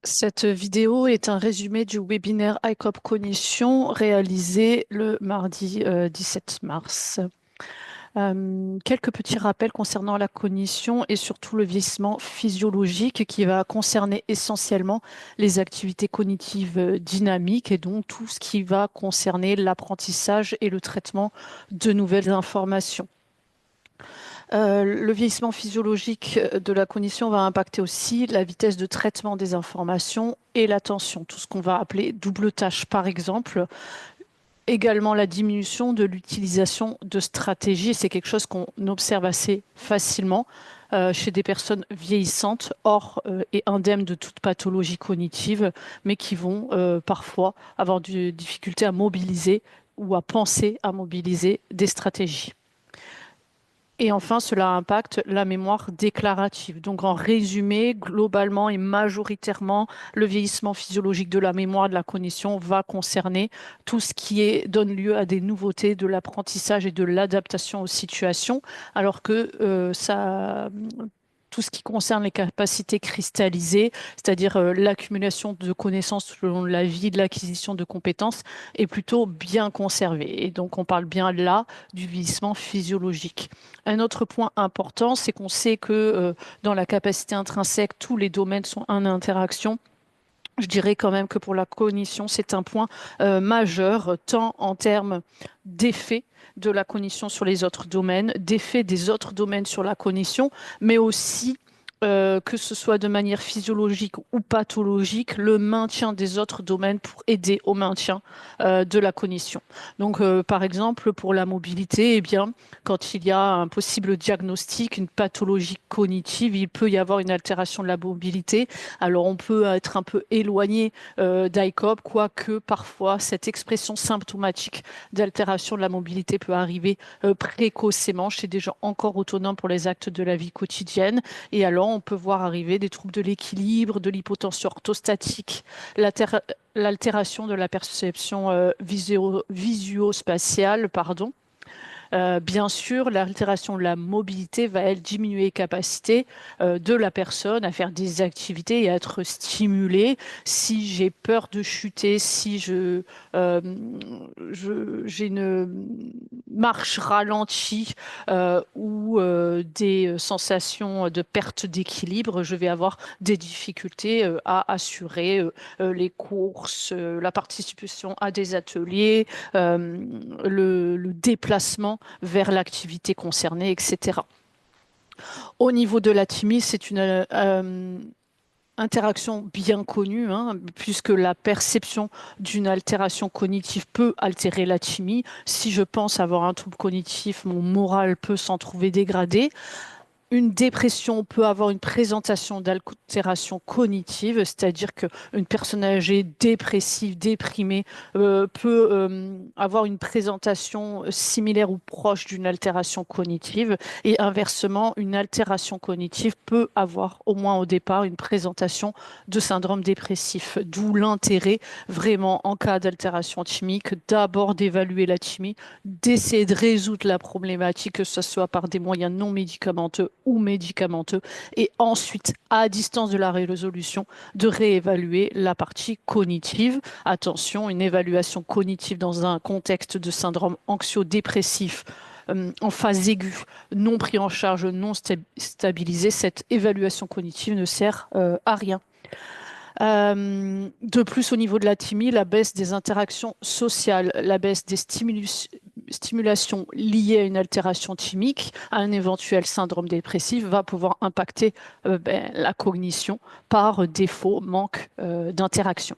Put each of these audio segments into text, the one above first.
Cette vidéo est un résumé du webinaire ICOP Cognition réalisé le mardi 17 mars. Quelques petits rappels concernant la cognition et surtout le vieillissement physiologique qui va concerner essentiellement les activités cognitives dynamiques et donc tout ce qui va concerner l'apprentissage et le traitement de nouvelles informations. Le vieillissement physiologique de la cognition va impacter aussi la vitesse de traitement des informations et l'attention, tout ce qu'on va appeler double tâche par exemple. Également la diminution de l'utilisation de stratégies, c'est quelque chose qu'on observe assez facilement chez des personnes vieillissantes, hors et indemnes de toute pathologie cognitive, mais qui vont parfois avoir des difficultés à mobiliser ou à penser à mobiliser des stratégies. Et enfin, cela impacte la mémoire déclarative. Donc, en résumé, globalement et majoritairement, le vieillissement physiologique de la mémoire, de la cognition va concerner tout ce donne lieu à des nouveautés de l'apprentissage et de l'adaptation aux situations, alors que tout ce qui concerne les capacités cristallisées, c'est-à-dire l'accumulation de connaissances selon la vie, de l'acquisition de compétences, est plutôt bien conservé. Et donc, on parle bien là du vieillissement physiologique. Un autre point important, c'est qu'on sait que dans la capacité intrinsèque, tous les domaines sont en interaction. Je dirais quand même que pour la cognition, c'est un point majeur, tant en termes d'effet de la cognition sur les autres domaines, d'effet des autres domaines sur la cognition, mais aussi que ce soit de manière physiologique ou pathologique, le maintien des autres domaines pour aider au maintien de la cognition. Donc, par exemple, pour la mobilité, eh bien, quand il y a un possible diagnostic, une pathologie cognitive, il peut y avoir une altération de la mobilité. Alors, on peut être un peu éloigné d'ICOP, quoique parfois cette expression symptomatique d'altération de la mobilité peut arriver précocement chez des gens encore autonomes pour les actes de la vie quotidienne. Et alors, on peut voir arriver des troubles de l'équilibre, de l'hypotension orthostatique, l'altération de la perception visuospatiale, pardon. Bien sûr, l'altération de la mobilité va, elle, diminuer les capacités de la personne à faire des activités et à être stimulée. Si j'ai peur de chuter, si j'ai une marche ralentie ou des sensations de perte d'équilibre, je vais avoir des difficultés à assurer les courses, la participation à des ateliers, le déplacement vers l'activité concernée, etc. Au niveau de la thymie, c'est une interaction bien connue, hein, puisque la perception d'une altération cognitive peut altérer la thymie. Si je pense avoir un trouble cognitif, mon moral peut s'en trouver dégradé. Une dépression peut avoir une présentation d'altération cognitive, c'est-à-dire qu'une personne âgée dépressive, déprimée, peut avoir une présentation similaire ou proche d'une altération cognitive. Et inversement, une altération cognitive peut avoir, au moins au départ, une présentation de syndrome dépressif. D'où l'intérêt, vraiment, en cas d'altération thymique, d'abord d'évaluer la thymie, d'essayer de résoudre la problématique, que ce soit par des moyens non médicamenteux ou médicamenteux, et ensuite, à distance de la résolution, de réévaluer la partie cognitive. Attention, une évaluation cognitive dans un contexte de syndrome anxio-dépressif en phase aiguë, non pris en charge, non stabilisé, cette évaluation cognitive ne sert à rien. De plus, au niveau de la thymie, la baisse des interactions sociales, la baisse des stimulations liées à une altération thymique, à un éventuel syndrome dépressif, va pouvoir impacter la cognition par défaut, manque d'interaction.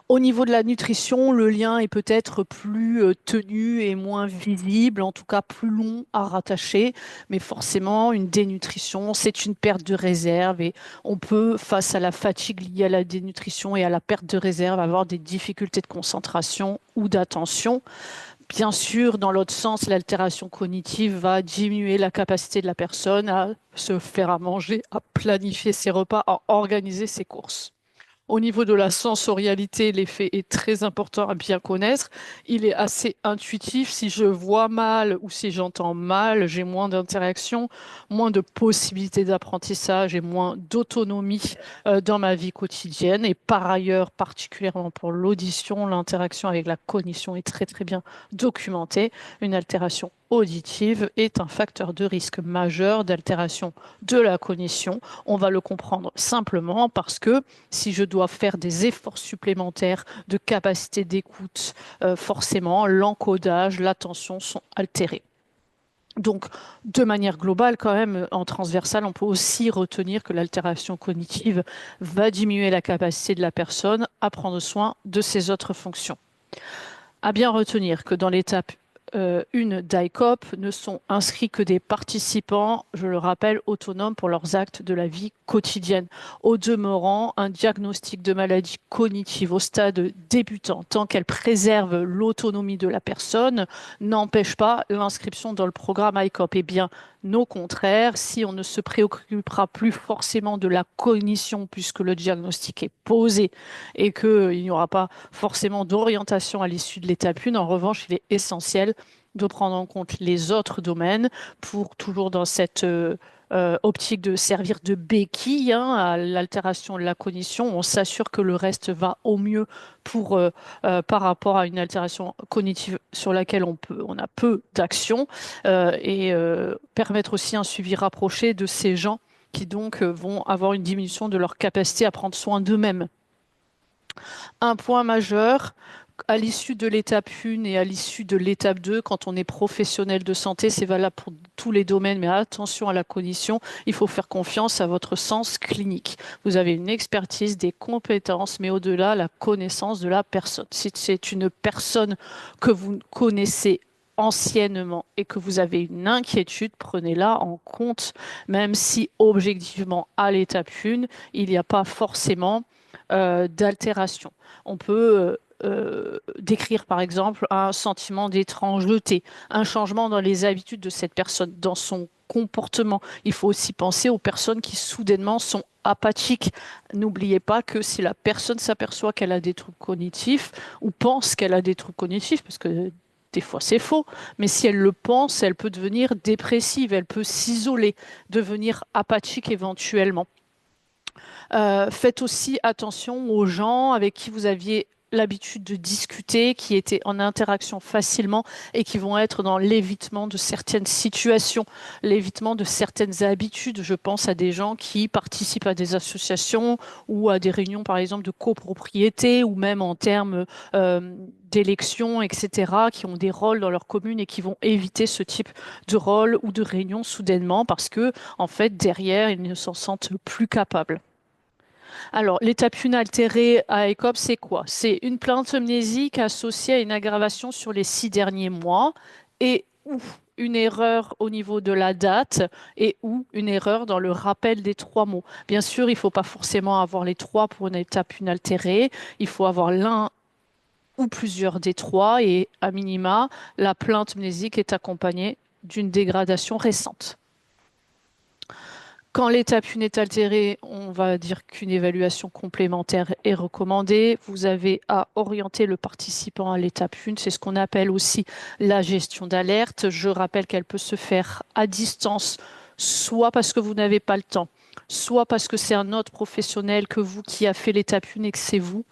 Au niveau de la nutrition, le lien est peut-être plus tenu et moins visible, en tout cas plus long à rattacher, mais forcément, une dénutrition, c'est une perte de réserve et on peut, face à la fatigue liée à la dénutrition et à la perte de réserve, avoir des difficultés de concentration ou d'attention. Bien sûr, dans l'autre sens, l'altération cognitive va diminuer la capacité de la personne à se faire à manger, à planifier ses repas, à organiser ses courses. Au niveau de la sensorialité, l'effet est très important à bien connaître. Il est assez intuitif. Si je vois mal ou si j'entends mal, j'ai moins d'interaction, moins de possibilités d'apprentissage et moins d'autonomie dans ma vie quotidienne. Et par ailleurs, particulièrement pour l'audition, l'interaction avec la cognition est très très bien documentée. Une altération auditive est un facteur de risque majeur d'altération de la cognition. On va le comprendre simplement parce que si je dois faire des efforts supplémentaires de capacité d'écoute, forcément, l'encodage, l'attention sont altérés. Donc, de manière globale, quand même, en transversale, on peut aussi retenir que l'altération cognitive va diminuer la capacité de la personne à prendre soin de ses autres fonctions. À bien retenir que dans l'étape 1 d'ICOP ne sont inscrits que des participants, je le rappelle, autonomes pour leurs actes de la vie quotidienne. Au demeurant, un diagnostic de maladie cognitive au stade débutant, tant qu'elle préserve l'autonomie de la personne, n'empêche pas l'inscription dans le programme ICOP. Eh bien, au contraire, si on ne se préoccupera plus forcément de la cognition puisque le diagnostic est posé et qu'il n'y aura pas forcément d'orientation à l'issue de l'étape 1. En revanche, il est essentiel de prendre en compte les autres domaines pour toujours dans cette optique de servir de béquille à l'altération de la cognition. On s'assure que le reste va au mieux pour, par rapport à une altération cognitive sur laquelle on a peu d'action et permettre aussi un suivi rapproché de ces gens qui donc vont avoir une diminution de leur capacité à prendre soin d'eux-mêmes. Un point majeur, à l'issue de l'étape 1 et à l'issue de l'étape 2, quand on est professionnel de santé, c'est valable pour tous les domaines, mais attention à la cognition, il faut faire confiance à votre sens clinique. Vous avez une expertise, des compétences, mais au-delà, la connaissance de la personne. Si c'est une personne que vous connaissez anciennement et que vous avez une inquiétude, prenez-la en compte, même si objectivement, à l'étape 1, il n'y a pas forcément d'altération. On peut décrire par exemple un sentiment d'étrangeté, un changement dans les habitudes de cette personne, dans son comportement. Il faut aussi penser aux personnes qui soudainement sont apathiques. N'oubliez pas que si la personne s'aperçoit qu'elle a des troubles cognitifs ou pense qu'elle a des troubles cognitifs, parce que des fois c'est faux, mais si elle le pense, elle peut devenir dépressive, elle peut s'isoler, devenir apathique éventuellement. Faites aussi attention aux gens avec qui vous aviez l'habitude de discuter, qui étaient en interaction facilement et qui vont être dans l'évitement de certaines situations, l'évitement de certaines habitudes. Je pense à des gens qui participent à des associations ou à des réunions, par exemple, de copropriété ou même en termes d'élections, etc., qui ont des rôles dans leur commune et qui vont éviter ce type de rôle ou de réunion soudainement parce que, en fait, derrière, ils ne s'en sentent plus capables. Alors, l'état pune altéré à ECOP, c'est quoi? C'est une plainte amnésique associée à une aggravation sur les 6 derniers mois et ou une erreur au niveau de la date et ou une erreur dans le rappel des 3 mots. Bien sûr, il ne faut pas forcément avoir les trois pour une état pune altérée. Il faut avoir l'un ou plusieurs des trois et, à minima, la plainte amnésique est accompagnée d'une dégradation récente. Quand l'étape 1 est altérée, on va dire qu'une évaluation complémentaire est recommandée. Vous avez à orienter le participant à l'étape 1. C'est ce qu'on appelle aussi la gestion d'alerte. Je rappelle qu'elle peut se faire à distance, soit parce que vous n'avez pas le temps, soit parce que c'est un autre professionnel que vous qui a fait l'étape 1 et que c'est vous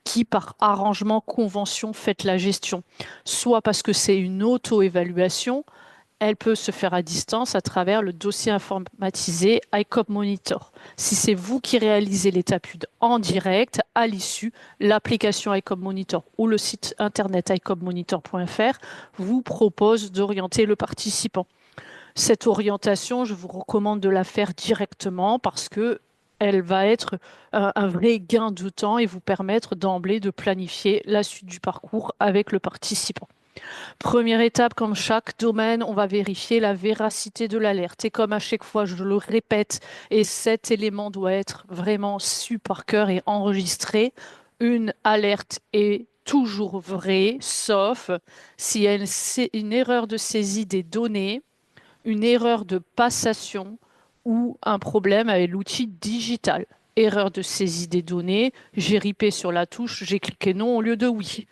qui, par arrangement, convention, faites la gestion, soit parce que c'est une auto-évaluation. Elle peut se faire à distance à travers le dossier informatisé ICOP Monitor. Si c'est vous qui réalisez l'étape 1 en direct, à l'issue, l'application ICOP Monitor ou le site internet icopmonitor.fr vous propose d'orienter le participant. Cette orientation, je vous recommande de la faire directement parce que elle va être un vrai gain de temps et vous permettre d'emblée de planifier la suite du parcours avec le participant. Première étape, comme chaque domaine, on va vérifier la véracité de l'alerte. Et comme à chaque fois, je le répète, et cet élément doit être vraiment su par cœur et enregistré, une alerte est toujours vraie, sauf s'il y a une erreur de saisie des données, une erreur de passation ou un problème avec l'outil digital. erreur de saisie des données, j'ai ripé sur la touche, j'ai cliqué non au lieu de oui.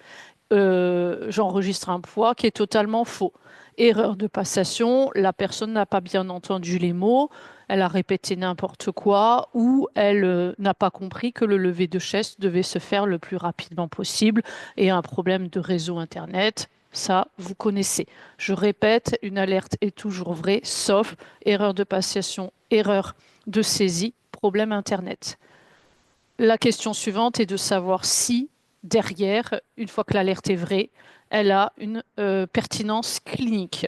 J'enregistre un poids qui est totalement faux. Erreur de passation, la personne n'a pas bien entendu les mots, elle a répété n'importe quoi ou elle n'a pas compris que le lever de chaise devait se faire le plus rapidement possible et un problème de réseau Internet. Ça, vous connaissez. Je répète, une alerte est toujours vraie, sauf erreur de passation, erreur de saisie, problème Internet. La question suivante est de savoir si, derrière, une fois que l'alerte est vraie, elle a une pertinence clinique.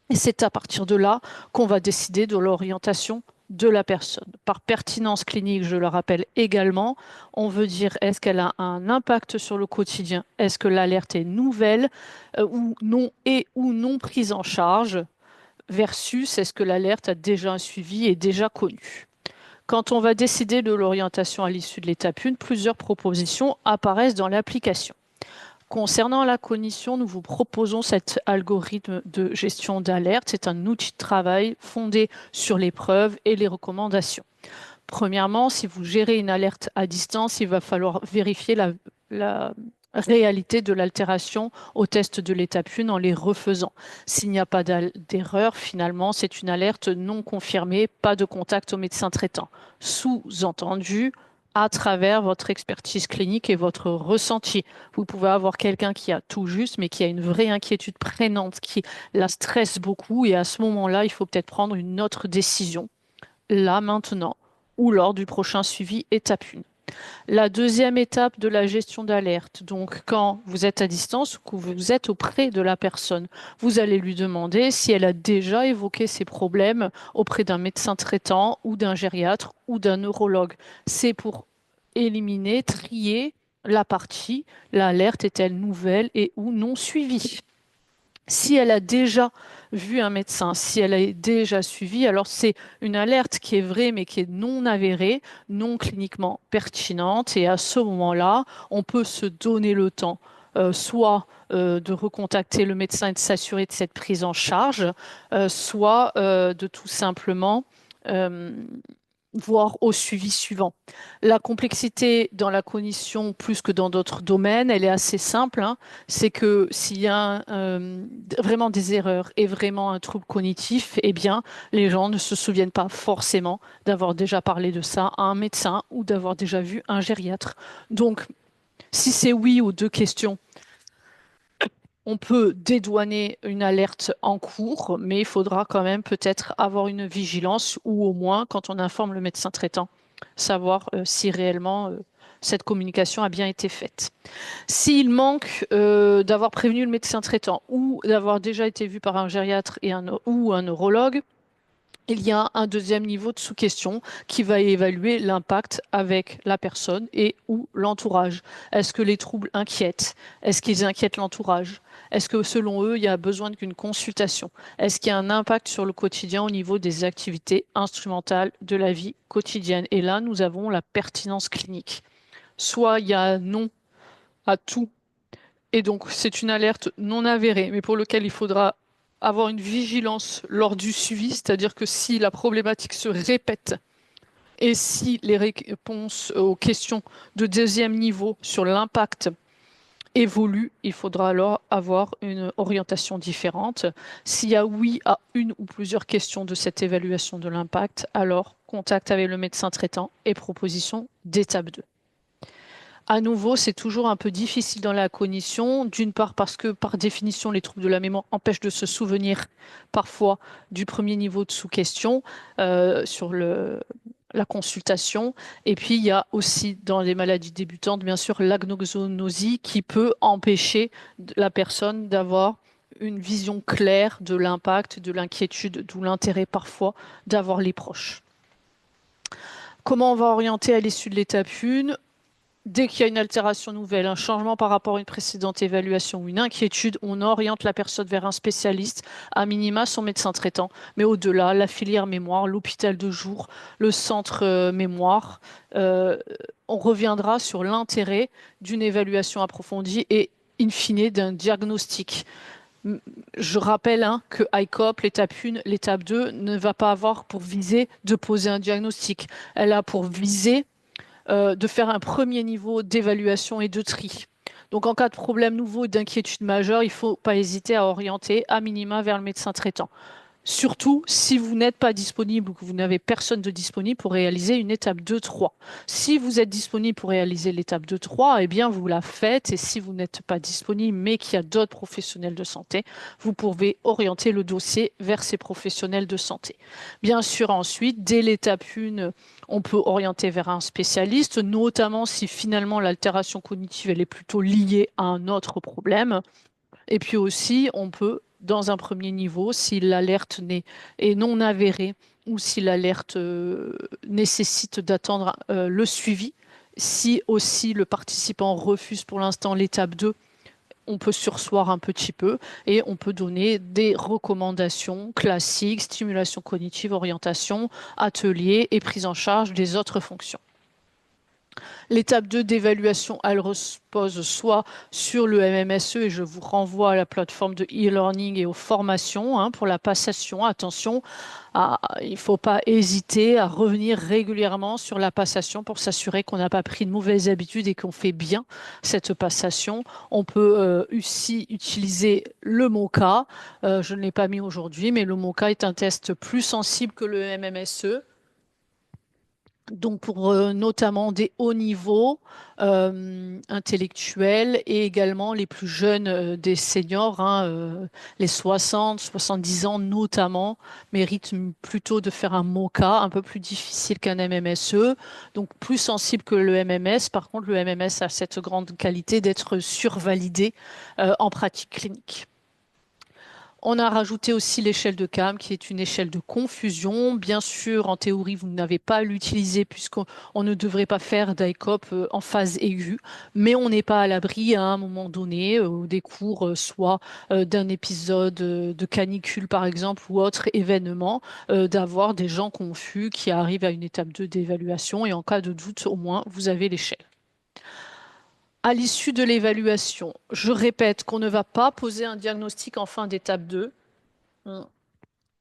Et c'est à partir de là qu'on va décider de l'orientation de la personne. Par pertinence clinique, je le rappelle également, on veut dire est-ce qu'elle a un impact sur le quotidien? Est-ce que l'alerte est nouvelle ou non prise en charge? Versus est-ce que l'alerte a déjà un suivi et déjà connu? Quand on va décider de l'orientation à l'issue de l'étape 1, plusieurs propositions apparaissent dans l'application. Concernant la cognition, nous vous proposons cet algorithme de gestion d'alerte. C'est un outil de travail fondé sur les preuves et les recommandations. Premièrement, si vous gérez une alerte à distance, il va falloir vérifier la réalité de l'altération au test de l'étape 1 en les refaisant. S'il n'y a pas d'erreur, finalement, c'est une alerte non confirmée, pas de contact au médecin traitant. Sous-entendu, à travers votre expertise clinique et votre ressenti. Vous pouvez avoir quelqu'un qui a tout juste, mais qui a une vraie inquiétude prégnante, qui la stresse beaucoup, et à ce moment-là, il faut peut-être prendre une autre décision, là, maintenant, ou lors du prochain suivi étape 1. La deuxième étape de la gestion d'alerte, donc quand vous êtes à distance ou que vous êtes auprès de la personne, vous allez lui demander si elle a déjà évoqué ses problèmes auprès d'un médecin traitant ou d'un gériatre ou d'un neurologue. C'est pour éliminer, trier la partie, l'alerte est-elle nouvelle et ou non suivie. Si elle a déjà vu un médecin, si elle a déjà suivi, alors c'est une alerte qui est vraie mais qui est non avérée, non cliniquement pertinente. Et à ce moment-là, on peut se donner le temps, soit de recontacter le médecin et de s'assurer de cette prise en charge, soit de tout simplement euh, voire au suivi suivant. La complexité dans la cognition, plus que dans d'autres domaines, elle est assez simple, hein. C'est que s'il y a vraiment des erreurs et vraiment un trouble cognitif, eh bien, les gens ne se souviennent pas forcément d'avoir déjà parlé de ça à un médecin ou d'avoir déjà vu un gériatre. Donc, si c'est oui aux deux questions, on peut dédouaner une alerte en cours, mais il faudra quand même peut-être avoir une vigilance ou au moins, quand on informe le médecin traitant, savoir si réellement cette communication a bien été faite. S'il manque d'avoir prévenu le médecin traitant ou d'avoir déjà été vu par un gériatre ou un neurologue, il y a un deuxième niveau de sous-question qui va évaluer l'impact avec la personne et ou l'entourage. Est-ce que les troubles inquiètent? Est-ce qu'ils inquiètent l'entourage? Est-ce que selon eux, il y a besoin d'une consultation? Est-ce qu'il y a un impact sur le quotidien au niveau des activités instrumentales de la vie quotidienne? Et là, nous avons la pertinence clinique. Soit il y a un non à tout et donc, c'est une alerte non avérée, mais pour laquelle il faudra avoir une vigilance lors du suivi, c'est-à-dire que si la problématique se répète et si les réponses aux questions de deuxième niveau sur l'impact évoluent, il faudra alors avoir une orientation différente. S'il y a oui à une ou plusieurs questions de cette évaluation de l'impact, alors contact avec le médecin traitant et proposition d'étape 2. À nouveau, c'est toujours un peu difficile dans la cognition, d'une part parce que par définition, les troubles de la mémoire empêchent de se souvenir parfois du premier niveau de sous-question sur la consultation. Et puis, il y a aussi dans les maladies débutantes, bien sûr, l'agnosonosie qui peut empêcher la personne d'avoir une vision claire de l'impact, de l'inquiétude, d'où l'intérêt parfois d'avoir les proches. Comment on va orienter à l'issue de l'étape 1? Dès qu'il y a une altération nouvelle, un changement par rapport à une précédente évaluation ou une inquiétude, on oriente la personne vers un spécialiste, à minima son médecin traitant. Mais au-delà, la filière mémoire, l'hôpital de jour, le centre mémoire, on reviendra sur l'intérêt d'une évaluation approfondie et, in fine, d'un diagnostic. Je rappelle que ICOP, l'étape 1, l'étape 2, ne va pas avoir pour viser de poser un diagnostic. Elle a pour viser de faire un premier niveau d'évaluation et de tri. Donc, en cas de problème nouveau et d'inquiétude majeure, il ne faut pas hésiter à orienter à minima vers le médecin traitant. Surtout si vous n'êtes pas disponible ou que vous n'avez personne de disponible pour réaliser une étape 2-3. Si vous êtes disponible pour réaliser l'étape 2-3, eh bien vous la faites. Et si vous n'êtes pas disponible, mais qu'il y a d'autres professionnels de santé, vous pouvez orienter le dossier vers ces professionnels de santé. Bien sûr, ensuite, dès l'étape 1, on peut orienter vers un spécialiste, notamment si finalement l'altération cognitive elle est plutôt liée à un autre problème. Et puis aussi, on peut, dans un premier niveau, si l'alerte est non avérée ou si l'alerte nécessite d'attendre le suivi, si aussi le participant refuse pour l'instant l'étape 2, on peut surseoir un petit peu et on peut donner des recommandations classiques, stimulation cognitive, orientation, atelier et prise en charge des autres fonctions. L'étape 2 d'évaluation, elle repose soit sur le MMSE, et je vous renvoie à la plateforme de e-learning et aux formations pour la passation. Attention, il ne faut pas hésiter à revenir régulièrement sur la passation pour s'assurer qu'on n'a pas pris de mauvaises habitudes et qu'on fait bien cette passation. On peut aussi utiliser le MOCA. Je ne l'ai pas mis aujourd'hui, mais le MOCA est un test plus sensible que le MMSE. Donc pour notamment des hauts niveaux intellectuels et également les plus jeunes des seniors, les 60, 70 ans notamment, méritent plutôt de faire un MOCA, un peu plus difficile qu'un MMSE, donc plus sensible que le MMS. Par contre, le MMS a cette grande qualité d'être survalidé en pratique clinique. On a rajouté aussi l'échelle de CAM, qui est une échelle de confusion. Bien sûr, en théorie, vous n'avez pas à l'utiliser puisqu'on ne devrait pas faire d'ICOP en phase aiguë, mais on n'est pas à l'abri à un moment donné des cours, soit d'un épisode de canicule par exemple ou autre événement, d'avoir des gens confus qui arrivent à une étape 2 d'évaluation et en cas de doute, au moins, vous avez l'échelle. À l'issue de l'évaluation, je répète qu'on ne va pas poser un diagnostic en fin d'étape 2.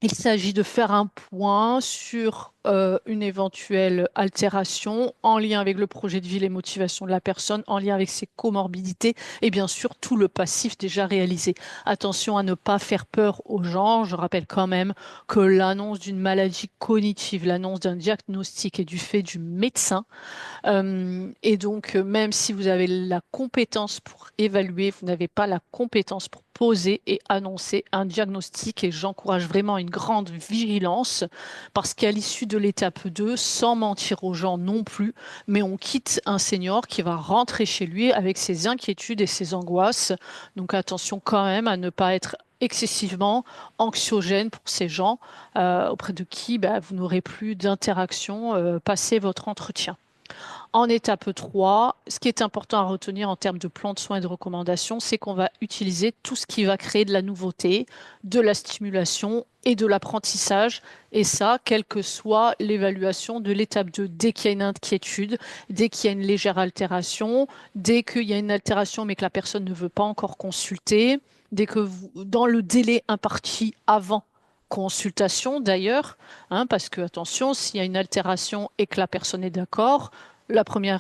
Il s'agit de faire un point sur une éventuelle altération en lien avec le projet de vie, les motivations de la personne, en lien avec ses comorbidités et bien sûr tout le passif déjà réalisé. Attention à ne pas faire peur aux gens. Je rappelle quand même que l'annonce d'une maladie cognitive, l'annonce d'un diagnostic est du fait du médecin. Et donc, même si vous avez la compétence pour évaluer, vous n'avez pas la compétence pour poser et annoncer un diagnostic. Et j'encourage vraiment une grande vigilance parce qu'à l'issue de l'étape 2, sans mentir aux gens non plus, mais on quitte un senior qui va rentrer chez lui avec ses inquiétudes et ses angoisses. Donc, attention quand même à ne pas être excessivement anxiogène pour ces gens auprès de qui vous n'aurez plus d'interaction passé votre entretien. En étape 3, ce qui est important à retenir en termes de plan de soins et de recommandations, c'est qu'on va utiliser tout ce qui va créer de la nouveauté, de la stimulation et de l'apprentissage. Et ça, quelle que soit l'évaluation de l'étape 2. Dès qu'il y a une inquiétude, dès qu'il y a une légère altération, dès qu'il y a une altération mais que la personne ne veut pas encore consulter, dès que dans le délai imparti avant consultation d'ailleurs, parce que attention, s'il y a une altération et que la personne est d'accord, la premier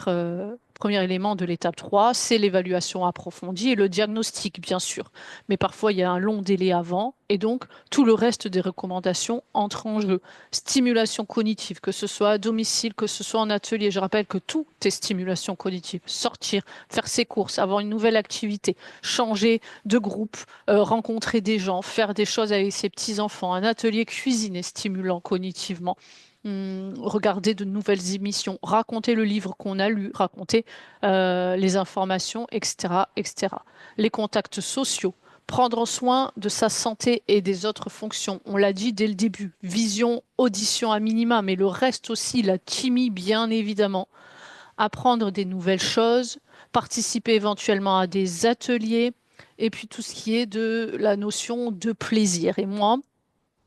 élément de l'étape 3, c'est l'évaluation approfondie et le diagnostic, bien sûr. Mais parfois, il y a un long délai avant et donc tout le reste des recommandations entre en jeu. Stimulation cognitive, que ce soit à domicile, que ce soit en atelier. Je rappelle que tout est stimulation cognitive. Sortir, faire ses courses, avoir une nouvelle activité, changer de groupe, rencontrer des gens, faire des choses avec ses petits-enfants. Un atelier cuisine est stimulant cognitivement. Regarder de nouvelles émissions, raconter le livre qu'on a lu, raconter les informations, etc., etc. Les contacts sociaux, prendre soin de sa santé et des autres fonctions. On l'a dit dès le début, vision, audition à minima, mais le reste aussi, la chimie, bien évidemment. Apprendre des nouvelles choses, participer éventuellement à des ateliers, et puis tout ce qui est de la notion de plaisir. Et moi,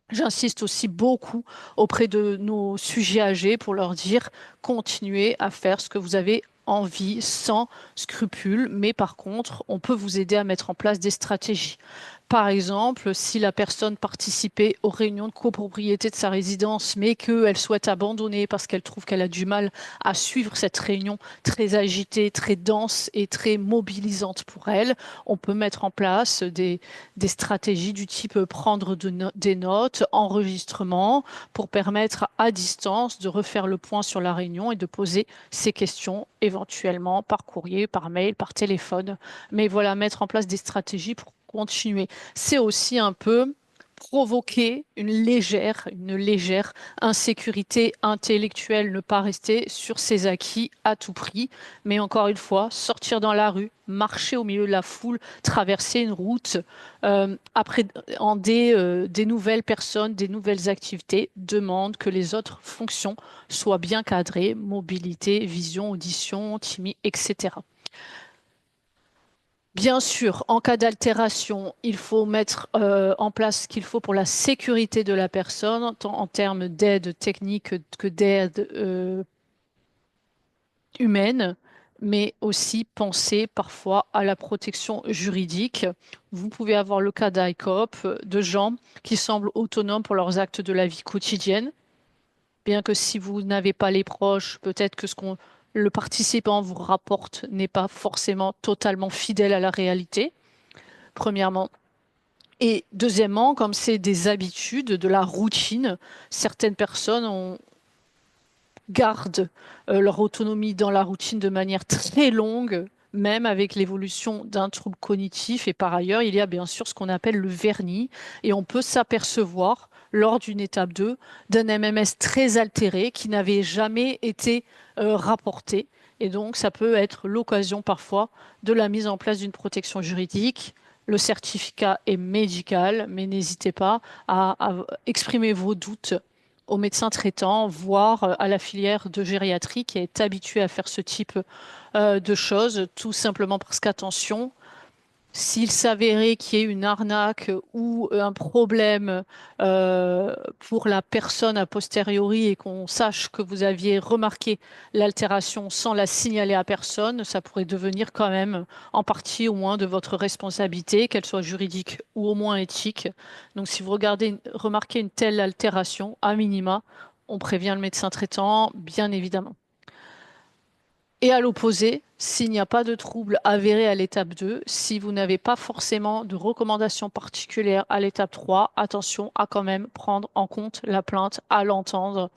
j'insiste aussi beaucoup auprès de nos sujets âgés pour leur dire continuez à faire ce que vous avez envie sans scrupule, mais par contre, on peut vous aider à mettre en place des stratégies. Par exemple, si la personne participait aux réunions de copropriété de sa résidence, mais qu'elle souhaite abandonner parce qu'elle trouve qu'elle a du mal à suivre cette réunion très agitée, très dense et très mobilisante pour elle, on peut mettre en place des stratégies du type prendre des notes, enregistrement, pour permettre à distance de refaire le point sur la réunion et de poser ces questions éventuellement par courrier, par mail, par téléphone. Mais voilà, mettre en place des stratégies pour continuer. C'est aussi un peu provoquer une légère insécurité intellectuelle, ne pas rester sur ses acquis à tout prix. Mais encore une fois, sortir dans la rue, marcher au milieu de la foule, traverser une route, après des nouvelles personnes, des nouvelles activités, demande que les autres fonctions soient bien cadrées, mobilité, vision, audition, timide, etc. Bien sûr, en cas d'altération, il faut mettre en place ce qu'il faut pour la sécurité de la personne, tant en termes d'aide technique que d'aide humaine, mais aussi penser parfois à la protection juridique. Vous pouvez avoir le cas d'ICOP, de gens qui semblent autonomes pour leurs actes de la vie quotidienne, bien que si vous n'avez pas les proches, peut-être que le participant vous rapporte n'est pas forcément totalement fidèle à la réalité, premièrement. Et deuxièmement, comme c'est des habitudes, de la routine, certaines personnes gardent leur autonomie dans la routine de manière très longue, même avec l'évolution d'un trouble cognitif. Et par ailleurs, il y a bien sûr ce qu'on appelle le vernis. Et on peut s'apercevoir lors d'une étape 2 d'un MMS très altéré qui n'avait jamais été rapporté. Et donc, ça peut être l'occasion parfois de la mise en place d'une protection juridique. Le certificat est médical, mais n'hésitez pas à exprimer vos doutes au médecin traitant, voire à la filière de gériatrie qui est habituée à faire ce type de choses, tout simplement parce qu'attention, s'il s'avérait qu'il y ait une arnaque ou un problème pour la personne a posteriori et qu'on sache que vous aviez remarqué l'altération sans la signaler à personne, ça pourrait devenir quand même en partie au moins de votre responsabilité, qu'elle soit juridique ou au moins éthique. Donc si vous remarquez une telle altération, à minima, on prévient le médecin traitant, bien évidemment. Et à l'opposé, s'il n'y a pas de trouble avéré à l'étape 2, si vous n'avez pas forcément de recommandations particulières à l'étape 3, attention à quand même prendre en compte la plainte, à l'entendre.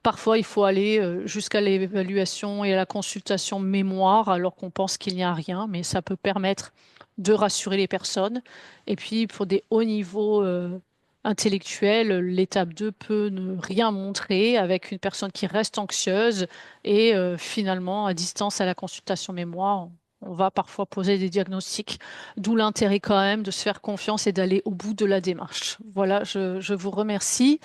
Parfois, il faut aller jusqu'à l'évaluation et à la consultation mémoire alors qu'on pense qu'il n'y a rien, mais ça peut permettre de rassurer les personnes. Et puis, pour des hauts niveaux intellectuels, l'étape 2 peut ne rien montrer avec une personne qui reste anxieuse et finalement, à distance à la consultation mémoire, on va parfois poser des diagnostics, d'où l'intérêt quand même de se faire confiance et d'aller au bout de la démarche. Voilà, je vous remercie.